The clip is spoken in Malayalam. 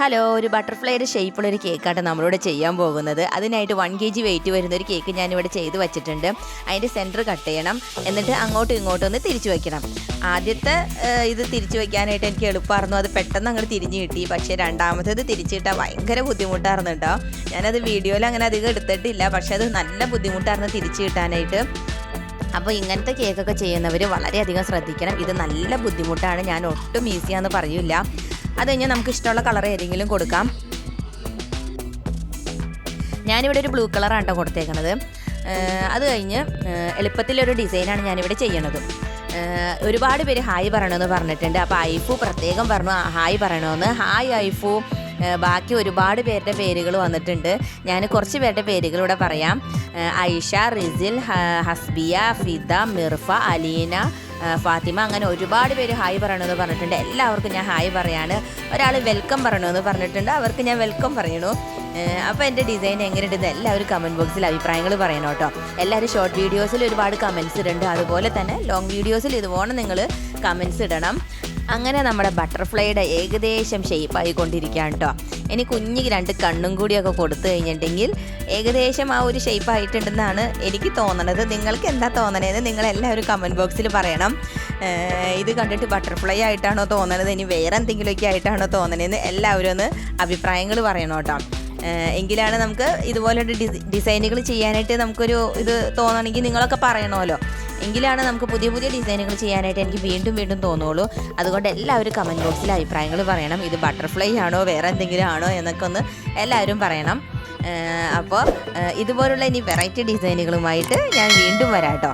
ഹലോ, ഒരു ബട്ടർഫ്ലൈയുടെ ഷേപ്പുള്ളൊരു കേക്കാണ് നമ്മളിവിടെ ചെയ്യാൻ പോകുന്നത്. അതിനായിട്ട് 1 kg വെയിറ്റ് വരുന്നൊരു കേക്ക് ഞാനിവിടെ ചെയ്ത് വെച്ചിട്ടുണ്ട്. അതിൻ്റെ സെൻറ്റർ കട്ട് ചെയ്യണം, എന്നിട്ട് അങ്ങോട്ടും ഇങ്ങോട്ടും ഒന്ന് തിരിച്ചു വയ്ക്കണം. ആദ്യത്തെ ഇത് തിരിച്ചു വയ്ക്കാനായിട്ട് എനിക്ക് എളുപ്പമായിരുന്നു, അത് പെട്ടെന്ന് അങ്ങോട്ട് തിരിഞ്ഞ് കിട്ടി. പക്ഷേ രണ്ടാമത്തേത് തിരിച്ചിട്ടാൽ ഭയങ്കര ബുദ്ധിമുട്ടായിരുന്നു കേട്ടോ. ഞാനത് വീഡിയോയിൽ അങ്ങനെ അധികം എടുത്തിട്ടില്ല, പക്ഷേ അത് നല്ല ബുദ്ധിമുട്ടായിരുന്നു തിരിച്ചു കിട്ടാനായിട്ട്. അപ്പോൾ ഇങ്ങനത്തെ കേക്കൊക്കെ ചെയ്യുന്നവർ വളരെയധികം ശ്രദ്ധിക്കണം. ഇത് നല്ല ബുദ്ധിമുട്ടാണ്, ഞാൻ ഒട്ടും ഈസിയാണെന്ന് പറയില്ല. അത് കഴിഞ്ഞാൽ നമുക്ക് ഇഷ്ടമുള്ള കളർ ഏതെങ്കിലും കൊടുക്കാം. ഞാനിവിടെ ഒരു ബ്ലൂ കളറാണ് കേട്ടോ കൊടുത്തേക്കണത്. അത് കഴിഞ്ഞ് എളുപ്പത്തിലൊരു ഡിസൈനാണ് ഞാനിവിടെ ചെയ്യണത്. ഒരുപാട് പേര് ഹായ് പറയണമെന്ന് പറഞ്ഞിട്ടുണ്ട്. അപ്പോൾ ഐഫു പ്രത്യേകം പറഞ്ഞു ഹായ് പറയണമെന്ന്. ഹായ് ഐഫു. ബാക്കി ഒരുപാട് പേരുടെ പേരുകൾ വന്നിട്ടുണ്ട്. ഞാൻ കുറച്ച് പേരുടെ പേരുകൾ ഇവിടെ പറയാം. ഐഷ, റിസിൽ, ഹസ്ബിയ, ഫിദ, മിർഫ, അലീന, ഫാത്തിമ, അങ്ങനെ ഒരുപാട് പേര് ഹായ് പറയണമെന്ന് പറഞ്ഞിട്ടുണ്ട്. എല്ലാവർക്കും ഞാൻ ഹായ് പറയാണ്. ഒരാൾ വെൽക്കം പറയണമെന്ന് പറഞ്ഞിട്ടുണ്ട്, അവർക്ക് ഞാൻ വെൽക്കം പറയണു. അപ്പോൾ എൻ്റെ ഡിസൈൻ എങ്ങനെയുണ്ടെന്ന് എല്ലാവരും കമൻറ്റ് ബോക്സിൽ അഭിപ്രായങ്ങൾ പറയണം കേട്ടോ. എല്ലാവരും ഷോർട്ട് വീഡിയോസിൽ ഒരുപാട് കമൻറ്റ്സ് ഇടുന്നുണ്ട്, അതുപോലെ തന്നെ ലോങ് വീഡിയോസിൽ ഇതുപോലെ നിങ്ങൾ കമൻറ്റ്സ് ഇടണം. അങ്ങനെ നമ്മുടെ ബട്ടർഫ്ലൈയുടെ ഏകദേശം ഷേപ്പ് ആയിക്കൊണ്ടിരിക്കുകയാണ് കേട്ടോ. ഇനി കുഞ്ഞിക്ക് 2 കണ്ണും കൂടിയൊക്കെ കൊടുത്തു കഴിഞ്ഞിട്ടുണ്ടെങ്കിൽ ഏകദേശം ആ ഒരു ഷേപ്പ് ആയിട്ടുണ്ടെന്നാണ് എനിക്ക് തോന്നണത്. നിങ്ങൾക്ക് എന്താ തോന്നണതെന്ന് നിങ്ങളെല്ലാവരും കമൻറ്റ് ബോക്സിൽ പറയണം. ഇത് കണ്ടിട്ട് ബട്ടർഫ്ലൈ ആയിട്ടാണോ തോന്നണത്, ഇനി വേറെ എന്തെങ്കിലുമൊക്കെ ആയിട്ടാണോ തോന്നണതെന്ന് എല്ലാവരും ഒന്ന് അഭിപ്രായങ്ങൾ പറയണം കേട്ടോ. എങ്കിലാണ് നമുക്ക് ഇതുപോലൊരു ഡിസൈനുകൾ ചെയ്യാനായിട്ട് നമുക്കൊരു ഇത് തോന്നണമെങ്കിൽ നിങ്ങളൊക്കെ പറയണമല്ലോ. എങ്കിലാണ് നമുക്ക് പുതിയ പുതിയ ഡിസൈനുകൾ ചെയ്യാനായിട്ട് എനിക്ക് വീണ്ടും വീണ്ടും തോന്നുള്ളൂ. അതുകൊണ്ട് എല്ലാവരും കമൻറ്റ് ബോക്സിൽ അഭിപ്രായങ്ങൾ പറയണം. ഇത് ബട്ടർഫ്ലൈ ആണോ വേറെ എന്തെങ്കിലും ആണോ എന്നൊക്കെ ഒന്ന് എല്ലാവരും പറയണം. അപ്പോൾ ഇതുപോലുള്ള ഇനി വെറൈറ്റി ഡിസൈനുകളുമായിട്ട് ഞാൻ വീണ്ടും വരാം കേട്ടോ.